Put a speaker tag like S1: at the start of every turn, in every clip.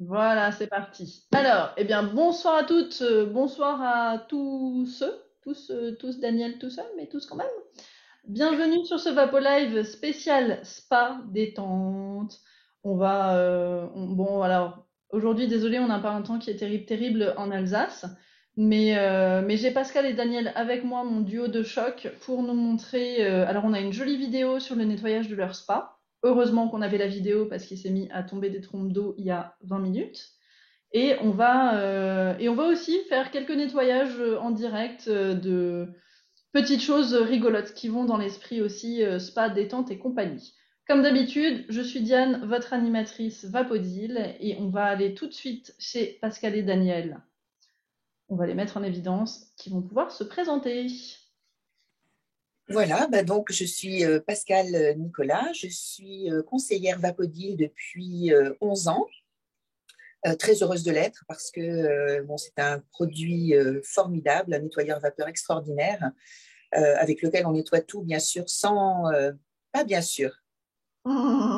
S1: Voilà, c'est parti. Alors, eh bien, bonsoir à toutes, bonsoir à tous, Daniel tout seul, mais tous quand même. Bienvenue sur ce Vapo Live spécial spa détente. Bon, alors, aujourd'hui, désolé, on n'a pas un temps qui est terrible, terrible en Alsace, mais j'ai Pascal et Daniel avec moi, mon duo de choc, pour nous montrer. Alors, on a une jolie vidéo sur le nettoyage de leur spa. Heureusement qu'on avait la vidéo parce qu'il s'est mis à tomber des trompes d'eau il y a 20 minutes. Et on va aussi faire quelques nettoyages en direct de petites choses rigolotes qui vont dans l'esprit aussi spa, détente et compagnie. Comme d'habitude, je suis Diane, votre animatrice Vapodile, et on va aller tout de suite chez Pascal et Daniel. On va les mettre en évidence, qui vont pouvoir se présenter.
S2: Voilà, donc je suis Pascal Nicolas, je suis conseillère Vapodil depuis 11 ans. Très heureuse de l'être parce que bon, c'est un produit formidable, un nettoyeur vapeur extraordinaire avec lequel on nettoie tout, bien sûr, pas bien sûr,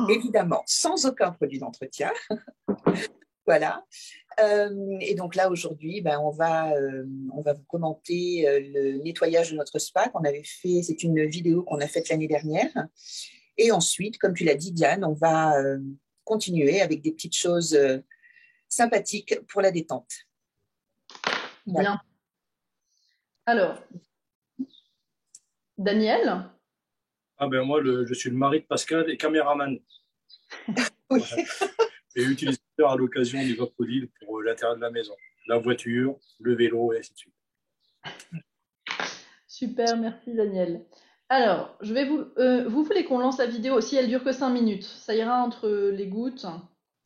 S2: évidemment, sans aucun produit d'entretien. Voilà. Et donc là, aujourd'hui, on va vous commenter le nettoyage de notre spa qu'on avait fait. C'est une vidéo qu'on a faite l'année dernière. Et ensuite, comme tu l'as dit, Diane, on va continuer avec des petites choses sympathiques pour la détente. Voilà.
S1: Bien. Alors, Daniel.
S3: Ah ben moi, je suis le mari de Pascal et caméraman.
S2: Oui.
S3: Voilà. Et utilisateur à l'occasion du Vapodil pour l'intérieur de la maison. La voiture, le vélo et ainsi de suite.
S1: Super, merci Daniel. Alors, vous voulez qu'on lance la vidéo si elle dure que 5 minutes? Ça ira entre les gouttes?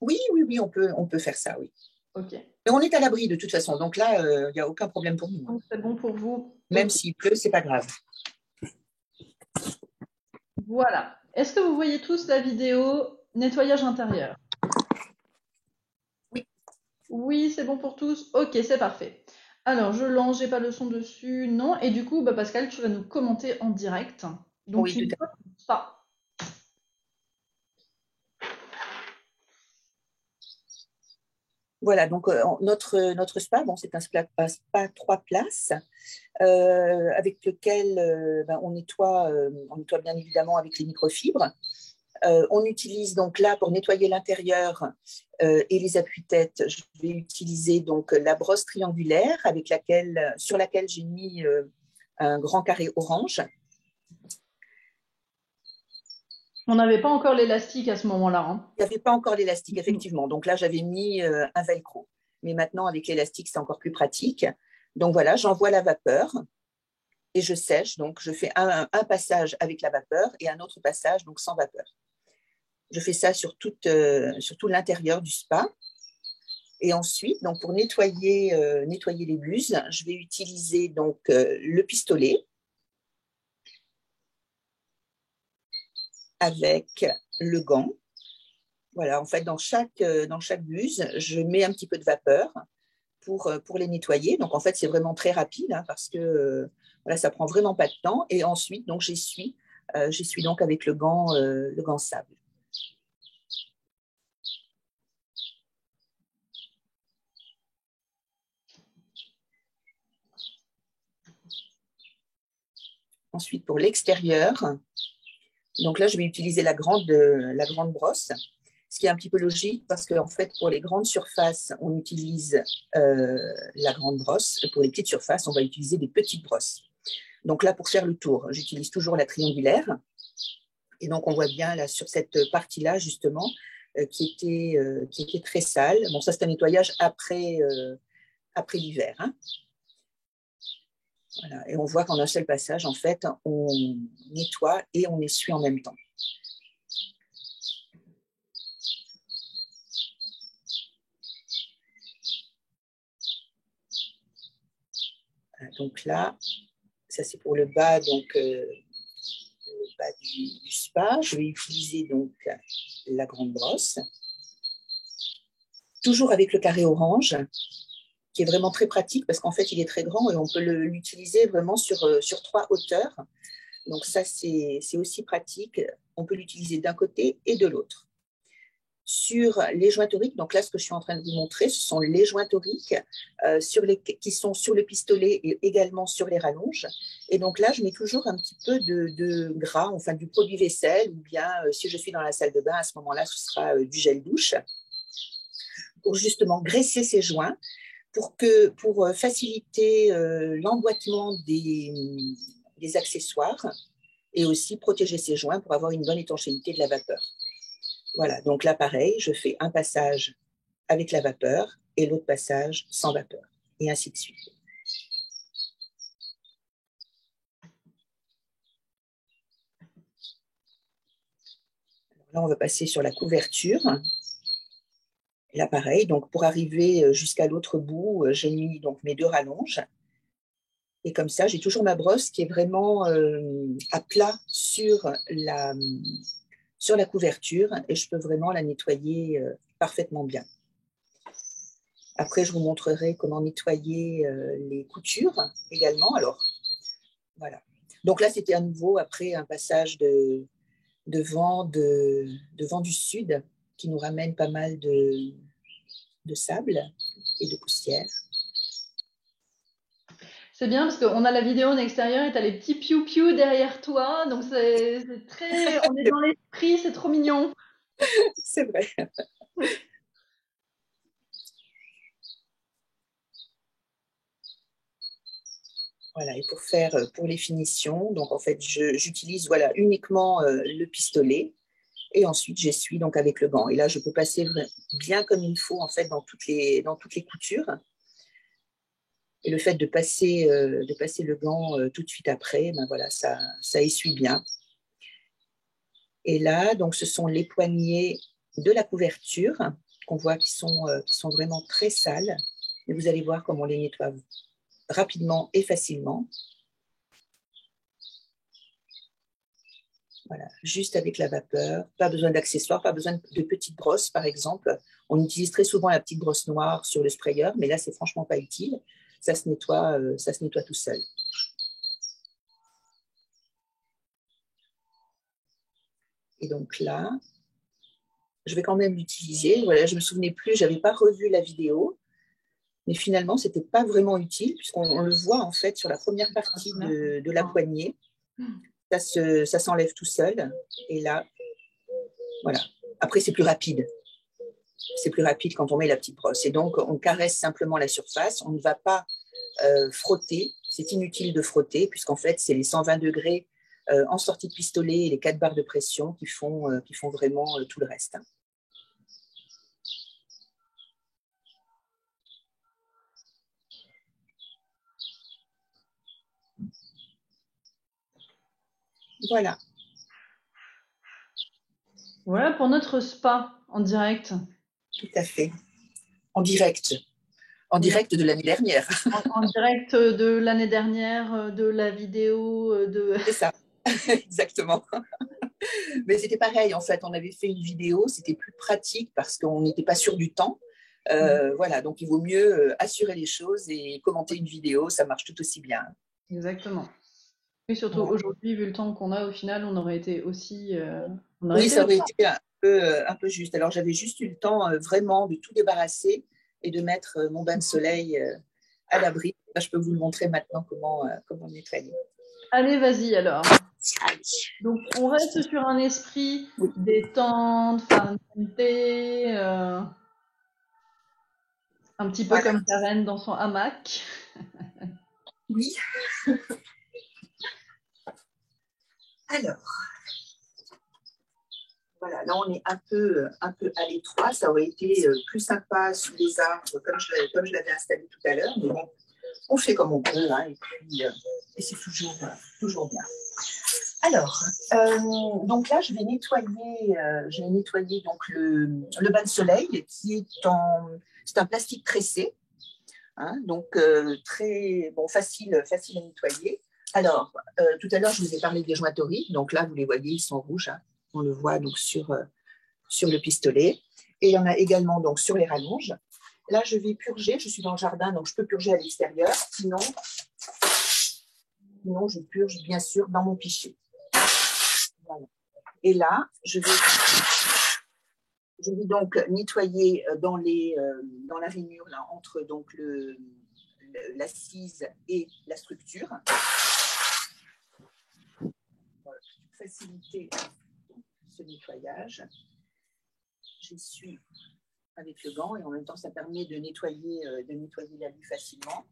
S2: Oui, on peut faire ça, oui.
S1: Ok.
S2: Mais on est à l'abri de toute façon, donc là, il n'y a aucun problème pour nous.
S1: Donc, c'est bon pour vous?
S2: Même
S1: Ok.
S2: s'il pleut, c'est pas grave.
S1: Voilà. Est-ce que vous voyez tous la vidéo nettoyage intérieur?
S2: Oui.
S1: Oui, c'est bon pour tous? Ok, c'est parfait. Alors, je lance, j'ai pas le son dessus, non. Et du coup, bah, Pascal, tu vas nous commenter en direct. Donc,
S2: Oui,
S1: tu
S2: tout
S1: ne
S2: à fait.
S1: peux pas.
S2: Voilà, donc notre spa, bon, c'est un spa 3 places avec lequel on nettoie bien évidemment avec les microfibres. On utilise donc là pour nettoyer l'intérieur et les appuis-têtes, je vais utiliser donc la brosse triangulaire sur laquelle j'ai mis un grand carré orange.
S1: On n'avait pas encore l'élastique à ce moment-là, hein.
S2: Il n'y avait pas encore l'élastique, effectivement. Donc là, j'avais mis un velcro. Mais maintenant, avec l'élastique, c'est encore plus pratique. Donc voilà, j'envoie la vapeur et je sèche. Donc je fais un passage avec la vapeur et un autre passage donc sans vapeur. Je fais ça sur tout l'intérieur du spa. Et ensuite, donc pour nettoyer les buses, je vais utiliser donc le pistolet avec le gant. Voilà, en fait, dans chaque buse, je mets un petit peu de vapeur pour les nettoyer. Donc, en fait, c'est vraiment très rapide hein, parce que voilà, ça prend vraiment pas de temps. Et ensuite, donc, j'essuie donc avec le gant sable. Ensuite, pour l'extérieur, donc là, je vais utiliser la grande brosse, ce qui est un petit peu logique parce qu'en fait, pour les grandes surfaces, on utilise la grande brosse. Pour les petites surfaces, on va utiliser des petites brosses. Donc là, pour faire le tour, j'utilise toujours la triangulaire. Et donc, on voit bien là sur cette partie-là, justement, qui était très sale. Bon, ça, c'est un nettoyage après l'hiver. Hein. Voilà. Et on voit qu'en un seul passage, en fait, on nettoie et on essuie en même temps. Donc là, ça c'est pour le bas, donc le bas du spa. Je vais utiliser donc la grande brosse, toujours avec le carré orange, qui est vraiment très pratique parce qu'en fait il est très grand et on peut l'utiliser vraiment sur 3 hauteurs. Donc ça c'est aussi pratique. On peut l'utiliser d'un côté et de l'autre. sur les joints toriques. Donc là, ce que je suis en train de vous montrer, ce sont les joints toriques qui sont sur le pistolet et également sur les rallonges. Et donc là, je mets toujours un petit peu de gras, enfin du produit vaisselle, ou bien si je suis dans la salle de bain, à ce moment-là, ce sera du gel douche, pour justement graisser ces joints, pour faciliter l'emboîtement des accessoires et aussi protéger ces joints pour avoir une bonne étanchéité de la vapeur. Voilà, donc là, pareil, je fais un passage avec la vapeur et l'autre passage sans vapeur, et ainsi de suite. Alors là, on va passer sur la couverture. Et là, pareil, donc pour arriver jusqu'à l'autre bout, j'ai mis donc mes 2 rallonges. Et comme ça, j'ai toujours ma brosse qui est vraiment à plat sur la couverture et je peux vraiment la nettoyer parfaitement bien. Après, je vous montrerai comment nettoyer les coutures également. Alors, voilà. Donc là, c'était à nouveau après un passage de vent du sud qui nous ramène pas mal de sable et de poussière.
S1: C'est bien parce qu'on a la vidéo en extérieur et tu as les petits piou-piou derrière toi. Donc, c'est très. On est dans l'esprit, c'est trop mignon.
S2: C'est vrai. Voilà, et pour les finitions, donc en fait, j'utilise voilà, uniquement le pistolet et ensuite j'essuie donc avec le gant. Et là, je peux passer bien comme il faut en fait dans toutes les coutures. Et le fait de passer le gant tout de suite après, ben voilà, ça essuie bien. Et là, donc, ce sont les poignets de la couverture qu'on voit qui sont vraiment très sales. Et vous allez voir comment on les nettoie rapidement et facilement. Voilà, juste avec la vapeur, pas besoin d'accessoires, pas besoin de petites brosses par exemple. On utilise très souvent la petite brosse noire sur le sprayer, mais là c'est franchement pas utile. Ça se nettoie tout seul. Et donc là, je vais quand même l'utiliser. Voilà, je me souvenais plus, j'avais pas revu la vidéo, mais finalement c'était pas vraiment utile puisqu'on le voit en fait sur la première partie de la poignée. Ça s'enlève tout seul. Et là, voilà. Après, c'est plus rapide. C'est plus rapide quand on met la petite brosse. Et donc, on caresse simplement la surface. On ne va pas frotter. C'est inutile de frotter, puisqu'en fait, c'est les 120 degrés en sortie de pistolet et les 4 barres de pression qui font vraiment tout le reste. Voilà.
S1: Voilà pour notre spa en direct.
S2: Tout à fait. En direct. En direct de l'année dernière.
S1: En direct de l'année dernière, de la vidéo.
S2: C'est ça, exactement. Mais c'était pareil, en fait, on avait fait une vidéo, c'était plus pratique parce qu'on n'était pas sûr du temps. Voilà, donc il vaut mieux assurer les choses et commenter une vidéo, ça marche tout aussi bien.
S1: Exactement. Et surtout
S2: Voilà.
S1: aujourd'hui, vu le temps qu'on a, au final, on aurait été aussi.
S2: Oui, ça aurait été un peu juste. Alors j'avais juste eu le temps vraiment de tout débarrasser et de mettre mon bain de soleil à l'abri. Là, je peux vous le montrer maintenant comment le nettoyer.
S1: Allez, vas-y alors. Donc, on reste sur un esprit détente, familiarité, un petit peu
S2: voilà.
S1: comme Karen dans son hamac.
S2: Oui. Alors, voilà, là on est un peu à l'étroit. Ça aurait été plus sympa sous les arbres, comme je l'avais installé tout à l'heure. Mais bon, on fait comme on peut, hein, et c'est toujours bien. Alors, donc là, je vais nettoyer donc le bain de soleil qui c'est un plastique tressé, hein, donc très bon, facile à nettoyer. Alors, tout à l'heure, je vous ai parlé des joints toriques, donc là, vous les voyez, ils sont rouges, hein. On le voit donc sur le pistolet. Et il y en a également donc sur les rallonges. Là, je vais purger, je suis dans le jardin, donc je peux purger à l'extérieur, sinon je purge bien sûr dans mon pichet. Voilà. Et là, je vais Je vais donc nettoyer dans la rainure, là, entre donc l'assise et la structure. Voilà, pour faciliter ce nettoyage, j'essuie avec le gant et en même temps ça permet de nettoyer l'alu facilement.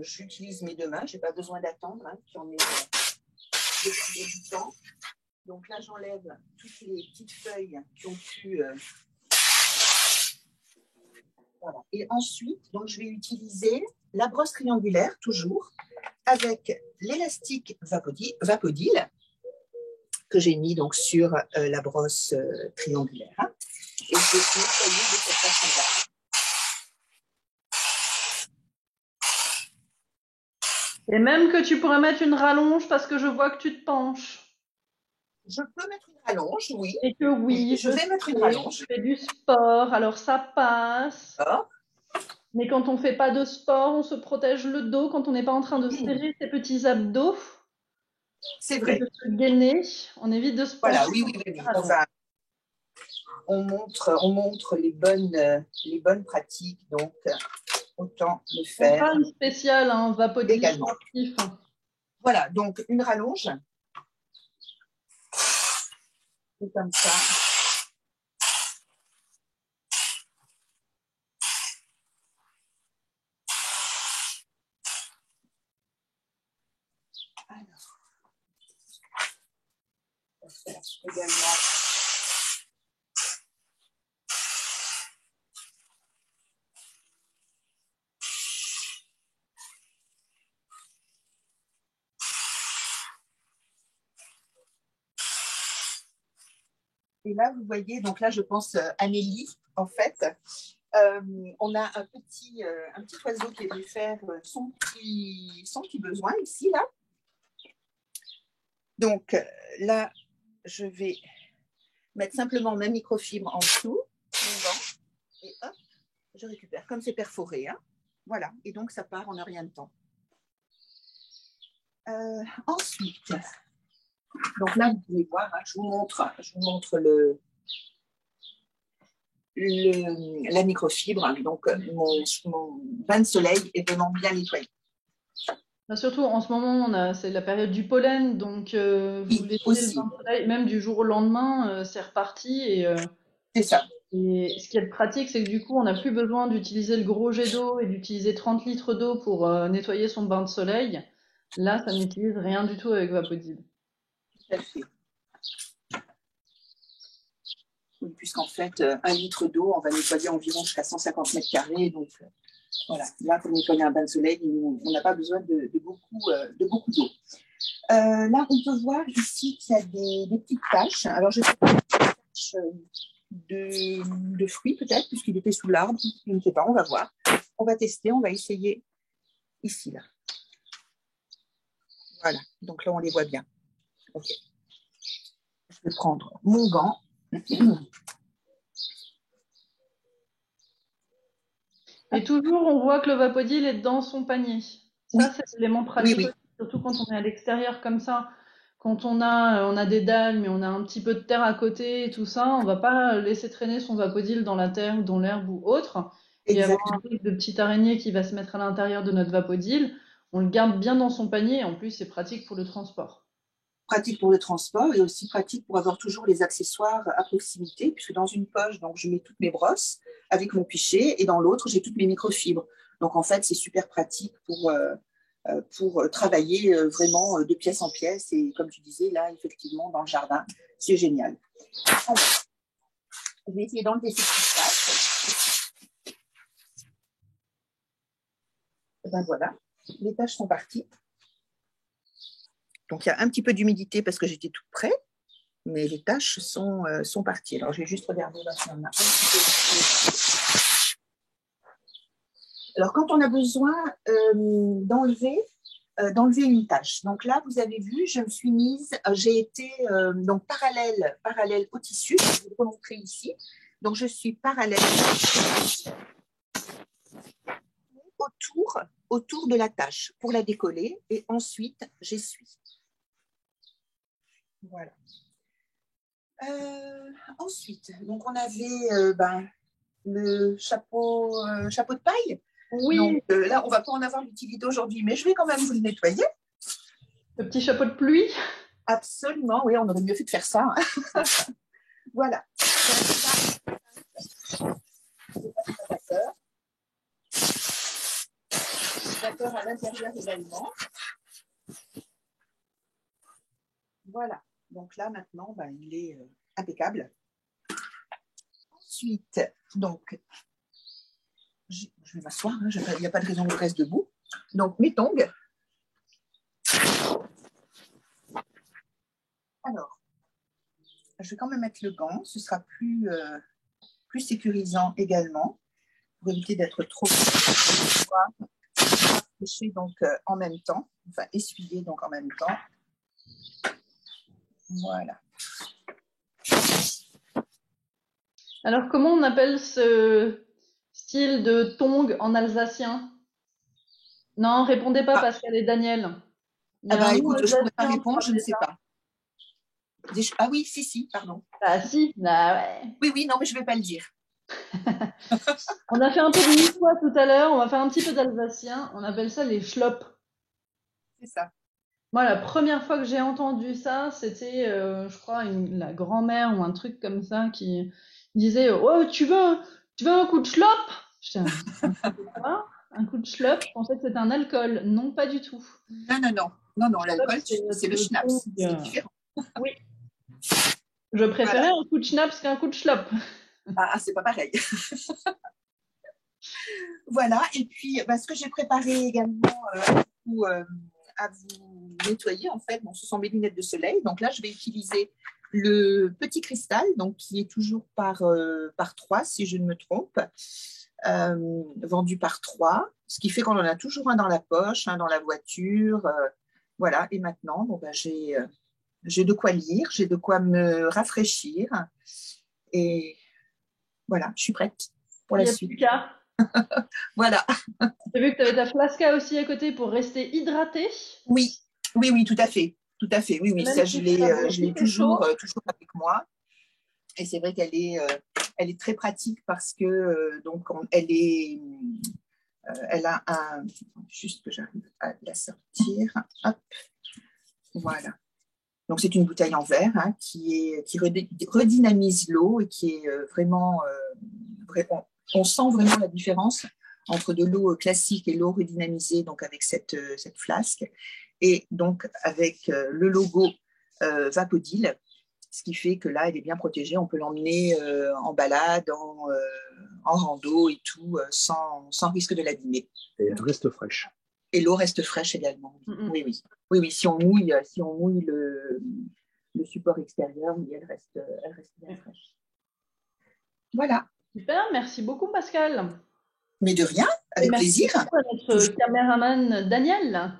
S2: J'utilise mes deux mains, je n'ai pas besoin d'attendre, hein, qui en est du temps. Donc là, j'enlève toutes les petites feuilles qui ont pu. Voilà. Et ensuite, donc, je vais utiliser la brosse triangulaire, toujours, avec l'élastique Vapodil que j'ai mis donc, sur la brosse triangulaire. Et je vais nettoyer de cette façon-là.
S1: Et même que tu pourrais mettre une rallonge parce que je vois que tu te penches.
S2: Je peux mettre une rallonge, oui.
S1: Et que oui,
S2: je vais mettre une rallonge.
S1: Je fais du sport, alors ça passe.
S2: Oh.
S1: Mais quand on fait pas de sport, on se protège le dos quand on n'est pas en train de serrer ses petits abdos.
S2: C'est vrai.
S1: Et de se gainer, on évite de se pencher.
S2: Voilà, oui. On montre les bonnes pratiques, donc autant le faire.
S1: On fera une spéciale, hein, Vapodil sportif.
S2: Voilà, donc une rallonge. Et comme ça. Alors, on va faire également. Et là, vous voyez, donc là, je pense Amélie, en fait. On a un petit oiseau qui est venu faire son petit besoin ici, là. Donc là, je vais mettre simplement ma microfibre en dessous, mon gant, et hop, je récupère. Comme c'est perforé, hein. Voilà, et donc ça part en un rien de temps. Ensuite, donc là, vous pouvez voir, hein, je vous montre la microfibre. Donc, mon bain de soleil est vraiment bien nettoyé.
S1: Surtout, en ce moment, c'est la période du pollen, donc vous laissez le bain de soleil, même du jour au lendemain, c'est reparti.
S2: C'est ça.
S1: Et ce qui est pratique, c'est que du coup, on n'a plus besoin d'utiliser le gros jet d'eau et d'utiliser 30 litres d'eau pour nettoyer son bain de soleil. Là, ça n'utilise rien du tout avec Vapodil.
S2: Tout à fait. Oui, puisqu'en fait, 1 litre d'eau, on va nettoyer environ jusqu'à 150 mètres carrés. Donc, voilà, là, pour nettoyer un bain de soleil, on n'a pas besoin de beaucoup d'eau. Là, on peut voir ici qu'il y a des petites taches. Alors, je sais pas, des taches de fruits peut-être, puisqu'il était sous l'arbre. Je ne sais pas, on va voir. On va tester, on va essayer ici, là. Voilà, donc là, on les voit bien. Ok. Je vais prendre mon gant.
S1: Et toujours, on voit que le Vapodil est dans son panier. Ça, c'est l'élément pratique,
S2: oui.
S1: surtout quand on est à l'extérieur comme ça. Quand on a des dalles, mais on a un petit peu de terre à côté et tout ça, on va pas laisser traîner son Vapodil dans la terre ou dans l'herbe ou autre. Et avoir un truc de petite araignée qui va se mettre à l'intérieur de notre Vapodil. On le garde bien dans son panier. En plus, c'est pratique pour le transport.
S2: Pratique pour le transport et aussi pratique pour avoir toujours les accessoires à proximité, puisque dans une poche, donc, je mets toutes mes brosses avec mon pichet et dans l'autre, j'ai toutes mes microfibres. Donc, en fait, c'est super pratique pour travailler vraiment de pièce en pièce. Et comme tu disais, là, effectivement, dans le jardin, c'est génial. Alors, je vais essayer d'enlever ces petites taches. Et ben voilà, les taches sont parties. Donc, il y a un petit peu d'humidité parce que j'étais tout près, mais les taches sont parties. Alors, je vais juste regarder là si on a un petit peu. Alors, quand on a besoin d'enlever une tache. Donc là, vous avez vu, je me suis mise, j'ai été donc parallèle au tissu. Je vais vous le montrer ici. Donc, je suis parallèle autour de la tache pour la décoller et ensuite, j'essuie. Voilà. Ensuite, donc on avait le chapeau de paille.
S1: Oui,
S2: Donc là, on ne va pas en avoir l'utilité aujourd'hui, mais je vais quand même vous le nettoyer.
S1: le petit chapeau de pluie.
S2: Absolument, oui, on aurait mieux fait de faire ça. Voilà. Vapeur à l'intérieur également. Voilà. Donc là, maintenant, il est impeccable. Ensuite, donc, je vais m'asseoir, hein, il n'y a pas de raison que je reste debout. Donc, mes tongs. Alors, je vais quand même mettre le gant, ce sera plus sécurisant également, pour éviter d'être trop séché donc en même temps, enfin essuyer donc en même temps. Voilà.
S1: Alors, comment on appelle ce style de tongs en alsacien? Non, répondez pas, Pascal et Daniel. Il y a un nom
S2: Écoute, je ne pourrais pas
S1: alsacien pour
S2: répondre, je ne
S1: appeler
S2: sais
S1: ça.
S2: pas. Ah oui, si, pardon.
S1: Ah si, bah ouais.
S2: Oui, non, mais je ne vais pas le dire.
S1: On a fait un peu de niçois tout à l'heure, on va faire un petit peu d'alsacien. On appelle ça les schlopps.
S2: C'est ça.
S1: Moi, la première fois que j'ai entendu ça, c'était, je crois, la grand-mère ou un truc comme ça qui disait oh, tu veux un coup de schlop? J'étais un coup de quoi? Un coup de schlop? Je pensais que c'était un alcool. Non, pas du tout.
S2: Non,
S1: Schlop,
S2: l'alcool, c'est le
S1: tongs.
S2: schnapps, c'est différent.
S1: Oui, je préférais
S2: Voilà.
S1: un coup de schnapps qu'un coup de schlop.
S2: C'est pas pareil. Voilà, et puis ce que j'ai préparé également à vous nettoyer, en fait, ce sont mes lunettes de soleil. Donc là, je vais utiliser le petit cristal, donc qui est toujours par 3, si je ne me trompe, vendu par 3, ce qui fait qu'on en a toujours un dans la poche, un dans la voiture. Voilà, et maintenant, j'ai de quoi lire, j'ai de quoi me rafraîchir. Et voilà, je suis prête pour
S1: Il
S2: la
S1: n'y a
S2: suite.
S1: plus qu'à.
S2: Voilà.
S1: J'ai vu que tu avais ta flasca aussi à côté pour rester hydraté.
S2: Oui, tout à fait. Tout à fait, oui,
S1: Même
S2: ça
S1: si je t'avoue,
S2: je
S1: il
S2: l'ai
S1: fait chaud.
S2: toujours avec moi. Et c'est vrai qu'elle elle est très pratique parce que elle a un, juste que j'arrive à la sortir. Hop, voilà. Donc c'est une bouteille en verre qui redynamise l'eau et qui est on sent vraiment la différence entre de l'eau classique et l'eau redynamisée, donc avec cette flasque, et donc avec le logo Vapodil, ce qui fait que là, elle est bien protégée. On peut l'emmener en balade, en rando et tout, sans risque de l'abîmer.
S3: Et elle reste fraîche.
S2: Et l'eau reste fraîche également.
S1: Mm-mm.
S2: Oui. Si on mouille le support extérieur, oui, elle reste bien fraîche. Voilà.
S1: Super, merci beaucoup Pascal.
S2: Mais de rien,
S1: Et
S2: avec
S1: merci
S2: plaisir.
S1: beaucoup à notre caméraman Daniel.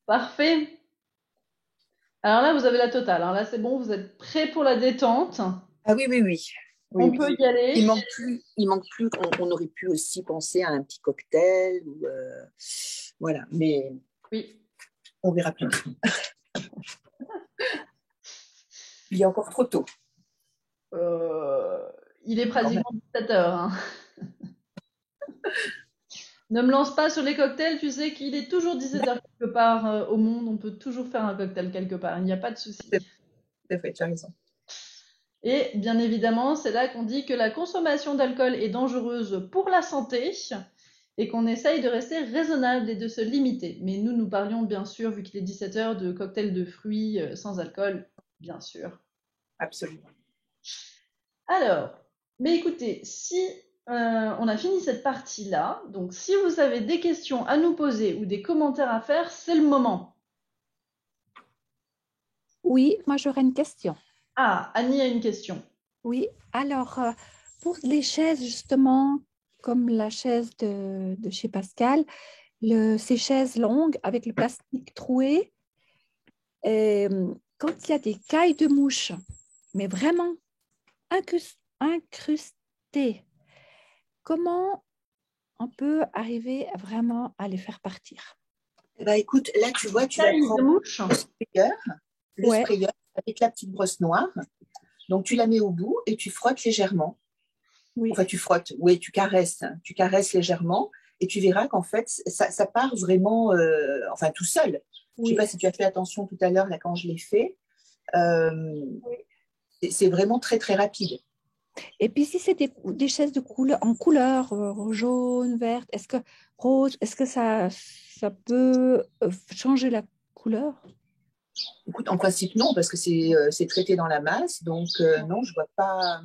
S1: Parfait. Alors là, vous avez la totale. Alors là, c'est bon, vous êtes prêts pour la détente.
S2: Ah oui.
S1: On peut y aller.
S2: Il manque plus on aurait pu aussi penser à un petit cocktail. Voilà, mais
S1: Oui.
S2: on verra plus tard. Il est encore trop tôt.
S1: Il est pratiquement 17 heures. Hein. Ne me lance pas sur les cocktails, tu sais qu'il est toujours 17 heures quelque part au monde. On peut toujours faire un cocktail quelque part, il n'y a pas de souci.
S2: C'est fait, tu as raison.
S1: Et bien évidemment, c'est là qu'on dit que la consommation d'alcool est dangereuse pour la santé et qu'on essaye de rester raisonnable et de se limiter. Mais nous parlions bien sûr, vu qu'il est 17 heures, de cocktails de fruits sans alcool, bien sûr.
S2: Absolument.
S1: Alors, mais écoutez, si on a fini cette partie-là, donc si vous avez des questions à nous poser ou des commentaires à faire, c'est le moment.
S4: Oui, moi j'aurais une question.
S1: Ah, Annie a une question.
S4: Oui, alors pour les chaises justement, comme la chaise de chez Pascal, ces chaises longues avec le plastique troué, quand il y a des cailles de mouche, mais vraiment incrustées, comment on peut arriver vraiment à les faire partir?
S2: Bah, écoute, là, tu vois, tu vas
S1: Taille de
S2: prendre
S1: mouche.
S2: le
S4: Ouais.
S2: sprayer avec la petite brosse noire. Donc, tu la mets au bout et tu frottes légèrement.
S4: Oui.
S2: Enfin, tu frottes, oui, tu caresses. Tu caresses légèrement et tu verras qu'en fait, ça part vraiment, enfin, tout seul. Je ne sais
S4: Oui.
S2: pas si tu as fait attention tout à l'heure, là, quand je l'ai fait. Euh,
S4: Oui.
S2: c'est vraiment très, très rapide.
S4: Et puis, si c'est des chaises en couleur, jaune, verte, rose, est-ce que ça peut changer la couleur?
S2: Écoute, en principe, non, parce que c'est traité dans la masse. Donc, non, je vois pas.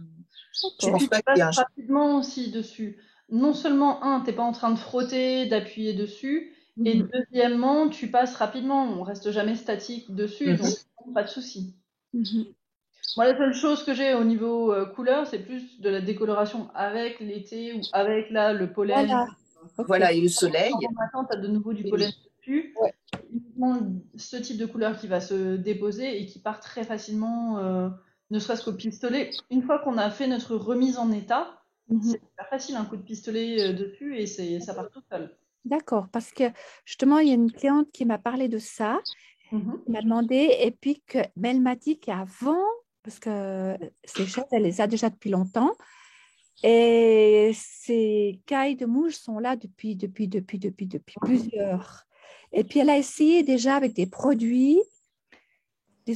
S2: Je
S1: Et
S4: D'accord.
S2: pense
S1: puis tu
S2: pas qu'il y
S1: passes
S2: ait un.
S1: rapidement aussi dessus. Non seulement, un, tu n'es pas en train de frotter, d'appuyer dessus, et
S4: Mhm.
S1: deuxièmement, tu passes rapidement. On reste jamais statique dessus, donc pas de souci.
S4: Mhm.
S1: Moi, la seule chose que j'ai au niveau couleur, c'est plus de la décoloration avec l'été ou avec là le pollen.
S4: Voilà. OK.
S2: Voilà, et le soleil.
S1: Quand matin, tu as de nouveau du
S2: Oui,
S1: pollen
S2: oui.
S1: dessus.
S4: Ouais.
S1: C'est uniquement ce type de couleur qui va se déposer et qui part très facilement, ne serait-ce qu'au pistolet. Une fois qu'on a fait notre remise en état,
S4: Mhm.
S1: c'est super facile, un coup de pistolet dessus et ça part tout seul.
S4: D'accord, parce que justement, il y a une cliente qui m'a parlé de ça,
S1: Mhm.
S4: qui m'a demandé, et puis mais elle m'a dit qu'avant, parce que ces chaises, elle les a déjà depuis longtemps, et ces cailles de mouche sont là depuis plusieurs. Et puis elle a essayé déjà avec des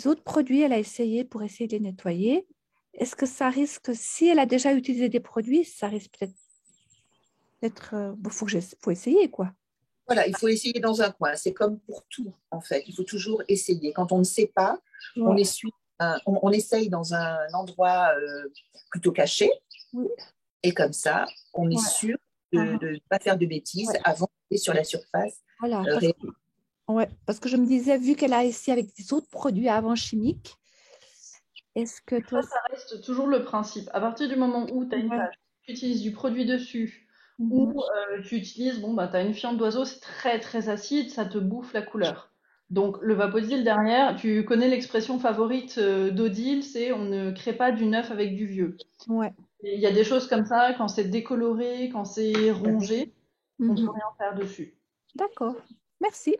S4: autres produits, elle a essayé pour essayer de les nettoyer. Est-ce que ça risque, si elle a déjà utilisé des produits, ça risque peut-être d'être, faut essayer quoi.
S2: Voilà, il faut essayer dans un coin. C'est comme pour tout, en fait. Il faut toujours essayer. Quand on ne sait pas, on,
S4: Ouais.
S2: essuie on essaye dans un endroit plutôt caché.
S4: Oui.
S2: Et comme ça, on est
S1: Ouais.
S2: sûr de ne pas faire de bêtises
S4: Ouais.
S2: avant d'aller sur la surface.
S4: Voilà,
S2: réelle.
S4: parce que je me disais, vu qu'elle a essayé avec des autres produits avant chimiques, est-ce que toi,
S1: Ça reste toujours le principe. À partir du moment où tu as une
S4: ouais.
S1: page, tu utilises du produit dessus, ou
S4: Mhm.
S1: tu utilises, bon, bah, tu as une fiente d'oiseau, c'est très très acide, ça te bouffe la couleur. Donc le Vapodyl derrière, tu connais l'expression favorite d'Odile, c'est on ne crée pas du neuf avec du vieux.
S4: Ouais.
S1: Et il y a des choses comme ça, quand c'est décoloré, quand c'est rongé, on peut
S4: Mhm.
S1: rien faire dessus.
S4: D'accord. Merci.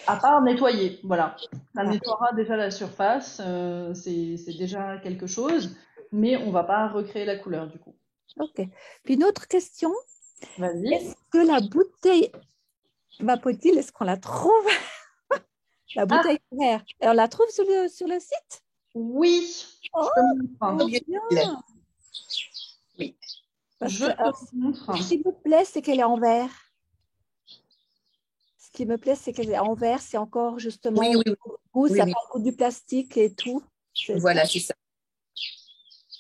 S1: À part nettoyer, voilà. Ça
S4: Voilà.
S1: nettoiera déjà la surface, c'est déjà quelque chose, mais on va pas recréer la couleur du coup.
S4: OK. Puis une autre question,
S1: Vas-y.
S4: est-ce que la bouteille Vapotil, est-ce qu'on la trouve, la
S1: Ah
S4: bouteille verte, et on la trouve sur le site?
S1: oui,
S4: Oh,
S1: je te montre.
S4: trop
S2: Bien.
S4: bien.
S2: Oui,
S4: Parce
S1: Je
S4: que
S1: te
S4: alors,
S1: montre.
S4: ce qui me plaît, c'est qu'elle est en verre. Ce qui me plaît, c'est qu'elle est en verre. C'est encore
S2: oui,
S4: justement
S2: oui,
S4: au goût,
S2: oui,
S4: ça n'a
S2: oui.
S4: pas le goût du plastique et tout. C'est ça.
S2: Voilà, c'est ça.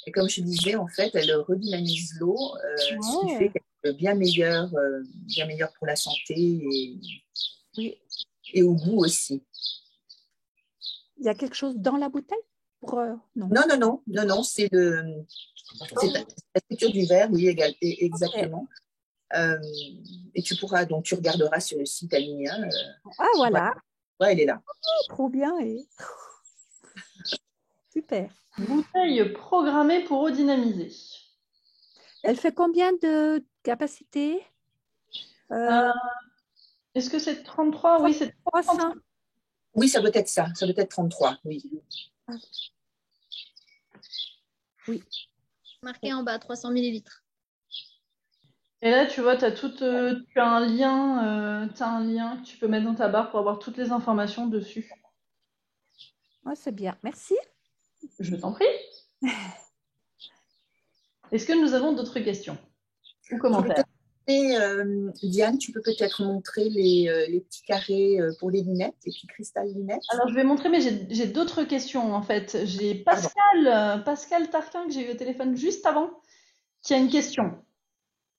S2: Et comme je disais, en fait, elle redynamise l'eau, ce qui fait
S4: Ouais.
S2: qu'elle est bien meilleure pour la santé
S4: Oui.
S2: et au goût aussi.
S4: Il y a quelque chose dans la bouteille non.
S2: Non, non, non, non, non, c'est la structure du verre, oui,
S4: Ok.
S2: exactement. Euh, et tu pourras, donc tu regarderas sur le site Alinea.
S4: Ah,
S2: Voilà,
S4: voilà.
S2: ouais, elle est là.
S4: Oh, trop bien. Super.
S1: Bouteille programmée pour redynamiser.
S4: Elle fait combien de capacité?
S1: Euh,
S4: Euh,
S1: Est-ce que c'est 33? Oui, c'est 33.
S4: 300.
S2: Oui, ça doit être ça, ça doit être 33, oui.
S4: Ah, oui.
S5: Marqué en bas, 300 millilitres.
S1: Et là, tu vois, tu as un lien que tu peux mettre dans ta barre pour avoir toutes les informations dessus.
S4: Ouais, c'est bien. Merci.
S1: Je t'en prie. Est-ce que nous avons d'autres questions ou
S2: Tu peux
S1: commentaires?
S2: peut-être Diane, tu peux peut-être montrer les petits carrés pour les lunettes, les petits cristals lunettes.
S1: Alors, je vais montrer, mais j'ai d'autres questions en fait. J'ai
S2: Pardon.
S1: Pascal Tarquin que j'ai eu au téléphone juste avant, qui a une question.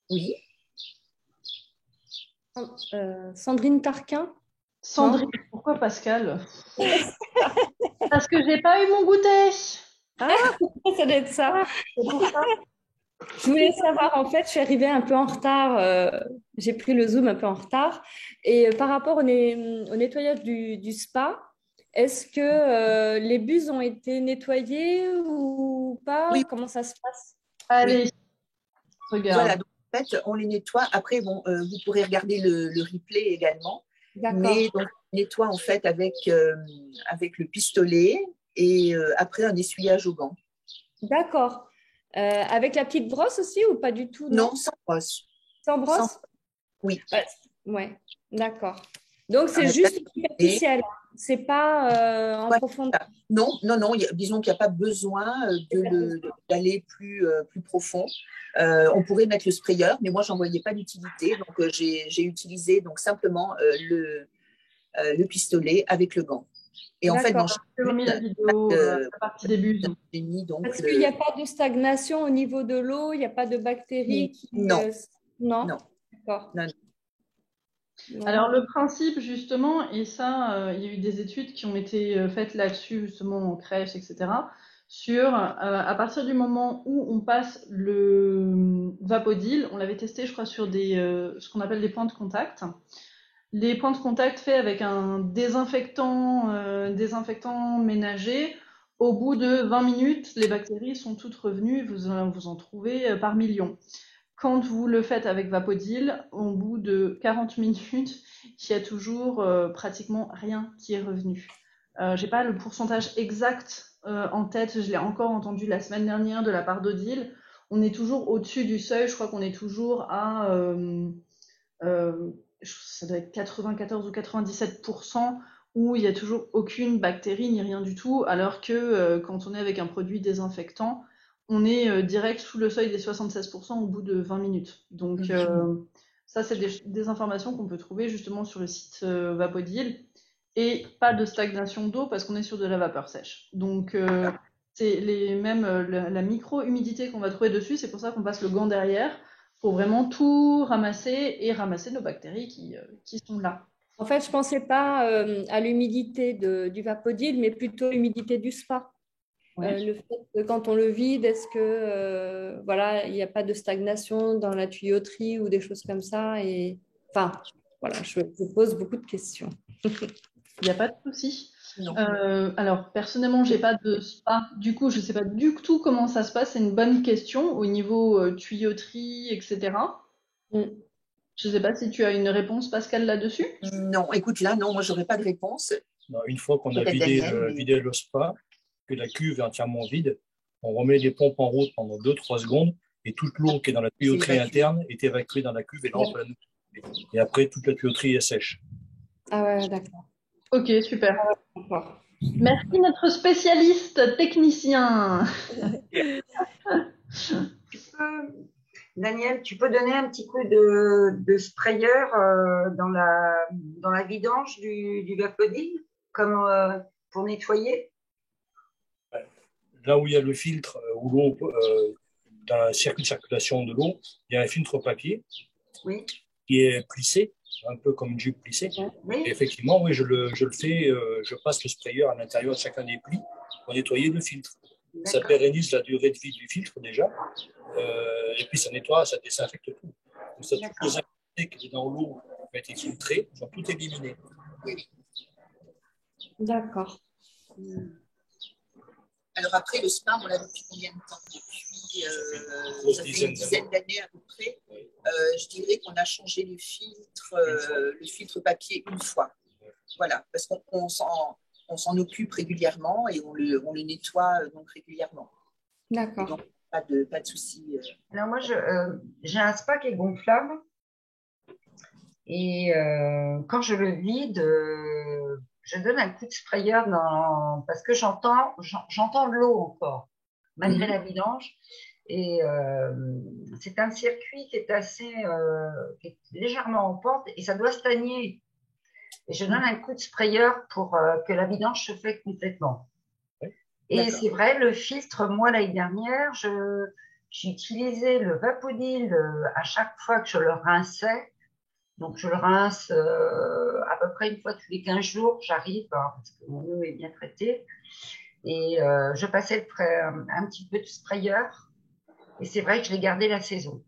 S2: Oui.
S6: Sandrine Tarquin.
S1: Sandrine, pourquoi Pascal? Parce que j'ai pas eu mon goûter.
S6: Ça doit être ça.
S1: C'est pour ça.
S6: Je voulais savoir, en fait, je suis arrivée un peu en retard. J'ai pris le Zoom un peu en retard. Et par rapport au nettoyage du spa, est-ce que les buses ont été nettoyées ou pas?
S2: Oui,
S6: Comment ça se passe?
S1: Allez, regarde.
S2: voilà. Donc, en fait, on les nettoie. Après, bon, vous pourrez regarder le replay également. Mais donc, on nettoie en fait avec le pistolet et après un essuyage au gant.
S6: D'accord. Avec la petite brosse aussi ou pas du tout?
S2: Non, sans brosse.
S6: Sans brosse?
S2: Oui.
S6: Ouais, d'accord. Donc, c'est
S2: On a
S6: juste
S2: pas-
S6: superficiel. C'est pas en
S2: Ouais,
S6: profondeur.
S2: non, disons qu'il n'y a pas besoin d'aller plus profond. On pourrait mettre le sprayer, mais moi, j'en voyais pas d'utilité. Donc, j'ai utilisé donc, simplement le pistolet avec le gant. Et en fait, dans chaque
S1: J'ai remis la vidéo, la partie début.
S2: j'ai mis donc
S6: Parce qu'il n'y a pas de stagnation au niveau de l'eau, il n'y a pas de bactéries qui…
S2: Non.
S6: Non.
S2: Non.
S6: D'accord.
S2: Non.
S1: Alors le principe justement, et ça, il y a eu des études qui ont été faites là-dessus justement en crèche, etc. Sur à partir du moment où on passe le Vapodil, on l'avait testé, je crois, sur ce qu'on appelle des points de contact. Les points de contact faits avec un désinfectant ménager, au bout de 20 minutes, les bactéries sont toutes revenues, vous en trouvez par millions. Quand vous le faites avec Vapodil, au bout de 40 minutes, il y a toujours pratiquement rien qui est revenu. J'ai pas le pourcentage exact en tête, je l'ai encore entendu la semaine dernière de la part d'Odile. On est toujours au-dessus du seuil, je crois qu'on est toujours à ça doit être 94 ou 97% où il n'y a toujours aucune bactérie ni rien du tout, alors que quand on est avec un produit désinfectant, on est direct sous le seuil des 76% au bout de 20 minutes. Donc ça, c'est des informations qu'on peut trouver justement sur le site Vapodil. Et pas de stagnation d'eau parce qu'on est sur de la vapeur sèche. Donc c'est la micro-humidité qu'on va trouver dessus, c'est pour ça qu'on passe le gant derrière pour vraiment tout ramasser et ramasser nos bactéries qui sont là.
S6: En fait, je ne pensais pas à l'humidité du Vapodil, mais plutôt l'humidité du spa.
S1: Ouais.
S6: Le fait que quand on le vide, est-ce que voilà, il n'y a pas de stagnation dans la tuyauterie ou des choses comme ça enfin, voilà, je pose beaucoup de questions.
S1: Il n'y a pas de souci. Alors, personnellement, j'ai pas de spa. Du coup, je sais pas du tout comment ça se passe. C'est une bonne question au niveau tuyauterie, etc. Je sais pas si tu as une réponse, Pascal, là-dessus.
S2: Non, écoute, là, non, moi, j'aurais pas de réponse.
S3: Non, une fois qu'on a vidé le spa, que la cuve est entièrement vide, on remet les pompes en route pendant 2-3 secondes et toute l'eau qui est dans la tuyauterie interne est évacuée dans la cuve et rentre à la nouvelle. Et après, toute la tuyauterie est sèche.
S6: Ah ouais, d'accord.
S1: Ok, super.
S6: D'accord.
S1: Merci notre spécialiste technicien.
S7: Daniel, tu peux donner un petit coup de sprayer dans la vidange du Vapodil, comme pour nettoyer?
S3: Là où il y a le filtre, où l'eau, dans le circuit de circulation de l'eau, il y a un filtre papier qui est plissé, un peu comme une jupe plissée. Oui. Et effectivement, oui, je le fais, je passe le sprayer à l'intérieur de chacun des plis pour nettoyer le filtre. Ça pérennise la durée de vie du filtre déjà, et puis ça nettoie, ça désinfecte tout. Donc ça, toutes les impuretés qui étaient dans l'eau ont été filtrées, sont toutes éliminées. Oui.
S6: D'accord.
S2: Alors après, le spa, on l'a depuis combien de temps? Depuis ça fait une dizaine d'années à peu près. Je dirais qu'on a changé le filtre papier une fois. Voilà, parce qu'on s'en occupe régulièrement et on le nettoie donc régulièrement.
S6: D'accord.
S2: Donc, pas de souci.
S7: Alors moi, j'ai un spa qui est gonflable et quand je le vide, je donne un coup de sprayer parce que j'entends de l'eau encore, malgré la vidange. Et c'est un circuit qui est légèrement en pente et ça doit stagner. Et je donne un coup de sprayer pour que la vidange se fait complètement. Et c'est vrai, le filtre, moi, l'année dernière, j'ai utilisé le Vapodil à chaque fois que je le rinçais. Donc, je le rince à peu près une fois tous les 15 jours, j'arrive, parce que mon eau est bien traitée. Et je passais un petit peu de sprayer. Et c'est vrai que je l'ai gardé la saison.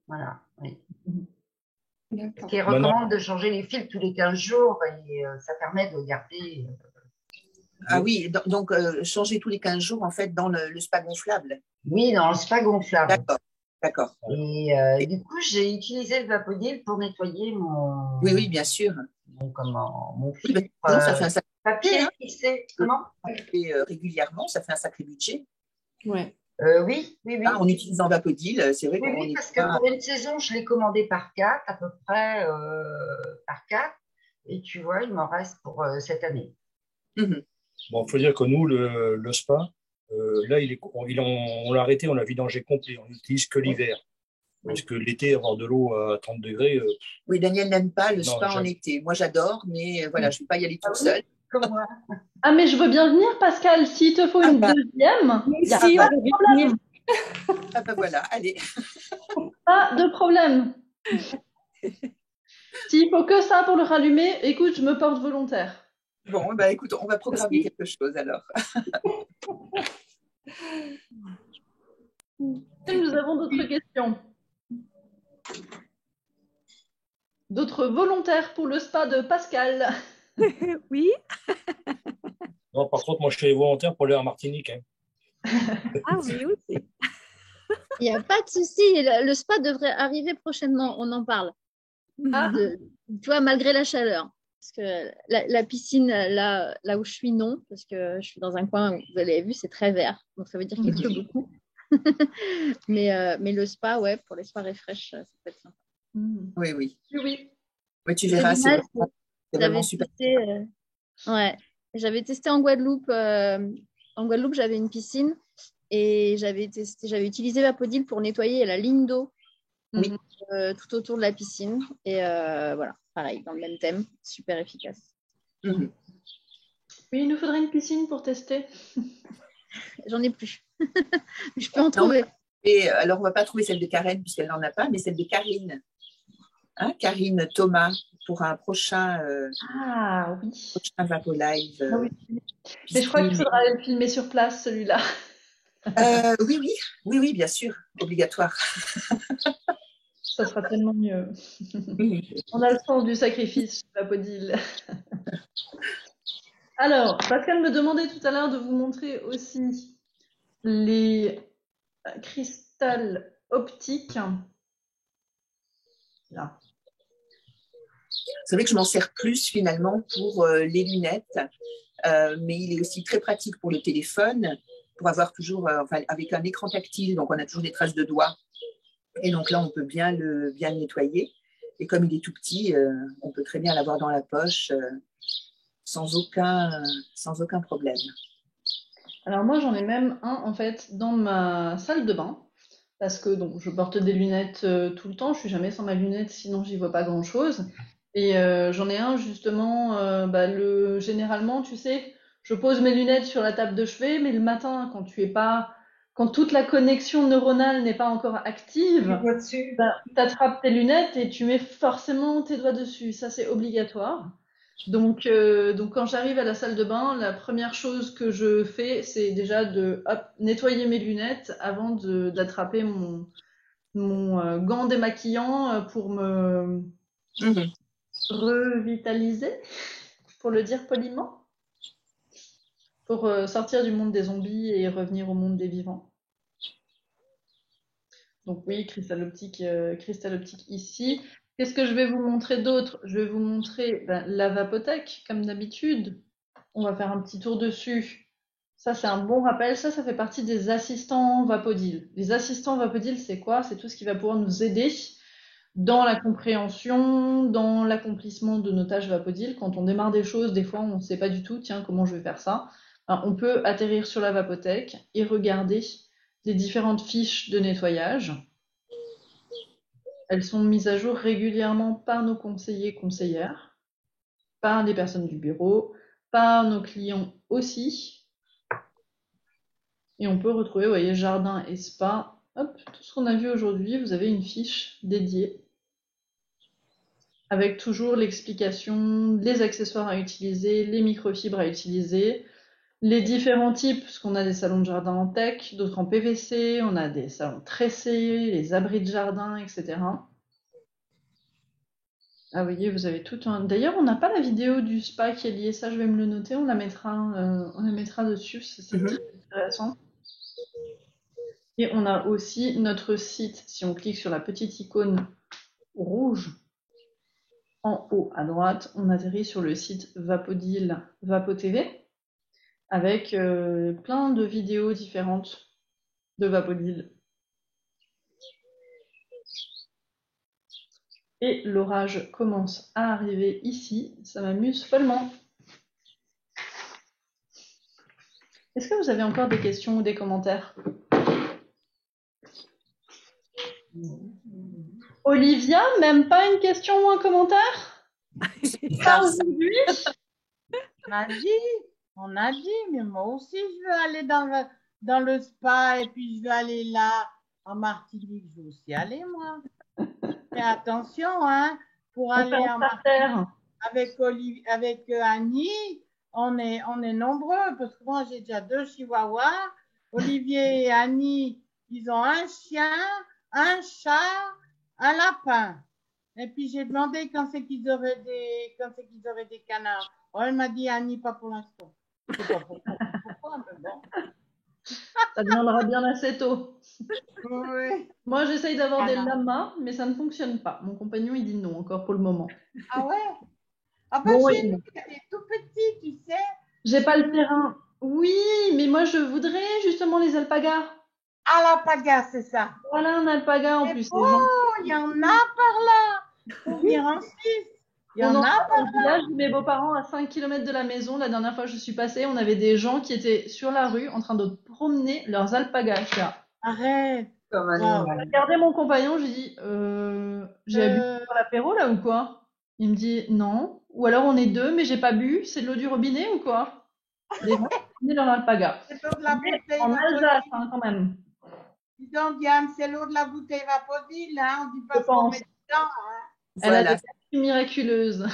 S7: Voilà, oui. Ce qui recommande de changer les filtres tous les 15 jours et ça permet de garder…
S2: Ah oui, donc changer tous les 15 jours en fait dans le spa gonflable.
S7: Oui, dans le spa gonflable.
S2: D'accord. D'accord.
S7: Et du coup, j'ai utilisé le Vapodil pour nettoyer mon.
S2: Oui, bien sûr.
S7: Mon
S2: Oui,
S7: filtre
S2: sinon, ça fait un sacré
S7: papier,
S2: budget, hein.
S7: fixé. Comment?
S2: Et, régulièrement, ça fait un sacré budget.
S6: Ouais.
S7: Oui.
S2: En utilisant Vapodil, c'est vrai qu'on
S7: Oui,
S2: est
S7: parce que
S2: pas.
S7: pour une saison, je l'ai commandé par 4, à peu près par 4. Et tu vois, il m'en reste pour cette année.
S2: Mhm.
S3: Bon, il faut dire que nous, le spa, là, on l'a arrêté, on l'a vidangé complet. On n'utilise que l'hiver. Parce que l'été, avoir de l'eau à 30 degrés.
S2: Oui, Daniel n'aime pas le
S3: Non,
S2: spa en été. Moi, j'adore, mais voilà, je ne vais pas y aller toute seule.
S7: Comme moi.
S1: Ah, mais je veux bien venir, Pascal. S'il te faut
S2: Ah
S1: une
S2: bah,
S1: deuxième,
S6: Nous
S1: il n'y a
S6: aussi,
S1: pas
S6: on
S1: de
S6: veut
S1: problème.
S6: venir.
S2: voilà, allez.
S1: Pas de problème. S'il faut que ça pour le rallumer, écoute, je me porte volontaire.
S2: Bon, bah, écoute, on va programmer quelque chose alors.
S1: Nous avons d'autres questions. D'autres volontaires pour le spa de Pascal.
S4: Oui.
S3: Non, par contre, moi, je suis volontaire pour aller en Martinique. Hein.
S4: Ah oui, aussi.
S5: Il n'y a pas de souci. Le spa devrait arriver prochainement. On en parle.
S1: Ah.
S5: Tu vois, malgré la chaleur. Parce que la piscine, là où je suis, non. Parce que je suis dans un coin où, vous l'avez vu, c'est très vert. Donc, ça veut dire qu'il pleut beaucoup. mais le spa, ouais, pour les soirées fraîches, ça peut être sympa.
S2: Oui.
S1: Oui.
S2: Oui, tu verras, c'est vraiment super.
S5: Ouais. J'avais testé en Guadeloupe. En Guadeloupe, j'avais une piscine et j'avais utilisé Vapodil pour nettoyer la ligne d'eau tout autour de la piscine. Et voilà, pareil, dans le même thème, super efficace.
S2: Mhm.
S1: Oui, il nous faudrait une piscine pour tester.
S5: J'en ai plus. Je peux en trouver.
S2: Et alors, on ne va pas trouver celle de Karen puisqu'elle n'en a pas, mais celle de Karine. Hein, Karine Thomas pour un prochain Vapo Live.
S1: Ah oui. Mais je crois qu'il faudra le filmer sur place, celui-là.
S2: Oui, bien sûr, obligatoire.
S1: Ça sera tellement mieux. On a le sens du sacrifice, Vapodil. Alors, Pascal me demandait tout à l'heure de vous montrer aussi les cristals optiques. Là.
S2: C'est vrai que je m'en sers plus finalement pour les lunettes, mais il est aussi très pratique pour le téléphone, pour avoir toujours, avec un écran tactile, donc on a toujours des traces de doigts. Et donc là, on peut bien le nettoyer. Et comme il est tout petit, on peut très bien l'avoir dans la poche sans aucun problème.
S1: Alors moi, j'en ai même un, en fait, dans ma salle de bain. Parce que donc, je porte des lunettes tout le temps. Je suis jamais sans ma lunette, sinon j'y vois pas grand-chose. Et j'en ai un, justement, généralement, tu sais, je pose mes lunettes sur la table de chevet, mais le matin, quand toute la connexion neuronale n'est pas encore active, tu attrapes tes lunettes et tu mets forcément tes doigts dessus. Ça, c'est obligatoire. Donc quand j'arrive à la salle de bain, la première chose que je fais, c'est déjà de nettoyer mes lunettes avant d'attraper mon gant démaquillant pour me revitaliser, pour le dire poliment, pour sortir du monde des zombies et revenir au monde des vivants. Donc oui, cristal optique ici. Qu'est-ce que je vais vous montrer d'autre? Je vais vous montrer la Vapotech, comme d'habitude. On va faire un petit tour dessus. Ça, c'est un bon rappel. Ça fait partie des assistants Vapodil. Les assistants Vapodil, c'est quoi? C'est tout ce qui va pouvoir nous aider dans la compréhension, dans l'accomplissement de nos tâches Vapodil. Quand on démarre des choses, des fois, on ne sait pas du tout, tiens, comment je vais faire ça? Alors, on peut atterrir sur la Vapotech et regarder les différentes fiches de nettoyage. Elles sont mises à jour régulièrement par nos conseillers, conseillères, par les personnes du bureau, par nos clients aussi. Et on peut retrouver, vous voyez, jardin et spa. Hop, tout ce qu'on a vu aujourd'hui, vous avez une fiche dédiée avec toujours l'explication, les accessoires à utiliser, les microfibres à utiliser, les différents types, parce qu'on a des salons de jardin en tech, d'autres en PVC, on a des salons tressés, les abris de jardin, etc. Ah, vous voyez, vous avez tout un... D'ailleurs, on n'a pas la vidéo du spa qui est liée, ça je vais me le noter, on la mettra dessus, c'est très intéressant. Et on a aussi notre site, si on clique sur la petite icône rouge en haut à droite, on atterrit sur le site Vapodil Vapo TV avec plein de vidéos différentes de Vapodil. Et l'orage commence à arriver ici, ça m'amuse follement. Est-ce que vous avez encore des questions ou des commentaires? Olivia, même pas une question ou un commentaire? Pas aujourd'hui?
S8: On a dit, mais moi aussi je veux aller dans le spa et puis je veux aller là en Martinique, je veux aussi aller moi. Mais attention, hein, pour aller en Martinique avec Annie, on est nombreux parce que moi j'ai déjà 2 chihuahuas. Olivier et Annie, ils ont un chien, un chat, un lapin. Et puis j'ai demandé quand c'est qu'ils auraient des canards. Oh, elle m'a dit Annie, pas pour l'instant. Je sais pas pourquoi, mais bon.
S1: Ça deviendra bien assez tôt.
S8: Oui.
S1: Moi, j'essaye d'avoir des lamas, mais ça ne fonctionne pas. Mon compagnon, il dit non encore pour le moment.
S8: Ah ouais? Ah ben,
S1: Bon,
S8: chez nous, il est tout petit, tu sais.
S1: J'ai pas le terrain. Oui, mais moi, je voudrais justement les alpagas.
S8: Ah, l'alpaga, c'est ça.
S1: Voilà un alpaga en plus.
S8: Oh, il y en a par là. Faut venir en Suisse. Il y en a par là.
S1: Là, mes beaux-parents à 5 km de la maison. La dernière fois que je suis passée, on avait des gens qui étaient sur la rue en train de promener leurs alpagas. Je suis là.
S8: Arrête.
S7: Comme un animal.
S1: J'ai regardé mon compagnon, je lui dis j'ai bu pour l'apéro là ou quoi? Il me dit non. Ou alors on est 2, mais j'ai pas bu. C'est de l'eau du robinet ou quoi? Des gens qui promenaient leur alpaga.
S8: C'est l'eau de la bouteille.
S1: En Alsace, hein, quand même.
S8: Dis donc, Diane, c'est l'eau de la bouteille Vapodil, hein. On dit pas qu'on met dedans, hein.
S1: Elle a des vertus miraculeuses.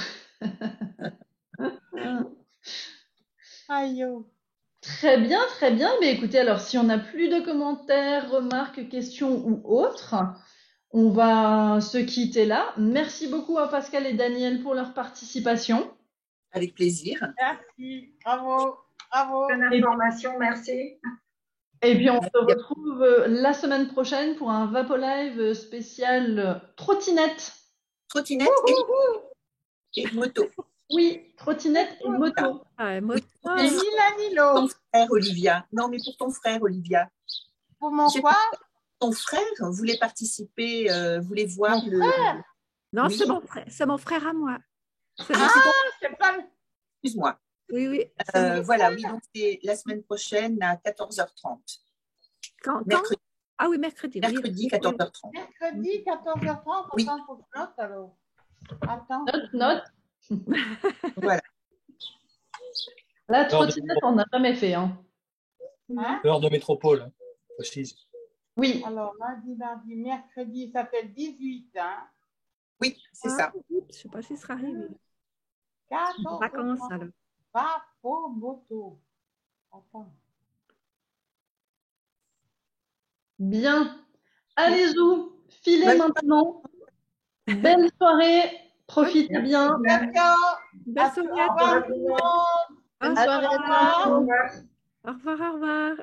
S8: Aïe, oh.
S1: Très bien, très bien. Mais écoutez, alors si on n'a plus de commentaires, remarques, questions ou autres, on va se quitter là. Merci beaucoup à Pascal et Daniel pour leur participation.
S2: Avec plaisir.
S8: Merci, bravo, bravo.
S7: Bonne information, merci.
S1: Et puis on se retrouve la semaine prochaine pour un Vapo Live spécial trottinette.
S2: Trottinette et moto.
S1: Oui, trottinette et moto.
S4: Ah, moto.
S8: Ni l'un ni l'autre.
S2: Ton frère, Olivia. Non, mais pour ton frère, Olivia.
S8: Pour mon quoi?
S2: Ton frère voulait participer, voulait voir
S8: mon frère?
S4: Non,
S2: oui.
S4: c'est mon frère à moi.
S8: C'est pas...
S2: Excuse-moi.
S4: Oui, oui.
S2: Voilà, oui, donc c'est la semaine prochaine à 14h30.
S4: Quand
S2: mercredi.
S4: Ah oui, mercredi.
S2: Mercredi, 14h30.
S8: Mercredi, 14h30.
S2: Oui.
S8: Attends, faut que je note alors. Attends.
S1: Note.
S2: Voilà.
S1: La trottinette, on n'a jamais fait. Hein.
S3: Heure de métropole, hein, précise.
S1: Oui.
S8: Alors, lundi, mardi, mercredi, ça fait le 18. Hein.
S2: Oui, c'est ça.
S4: Je ne sais pas si ce sera arrivé.
S8: 14
S4: Vacances, alors.
S8: Vapo moto. Attends.
S1: Bien. Allez-y, filez maintenant. Belle soirée. Profitez bien.
S8: D'accord.
S4: Belle soirée à
S8: Au revoir,
S4: tous.
S8: tout le monde.
S5: Bonne soirée à tous.
S4: Au revoir, au revoir.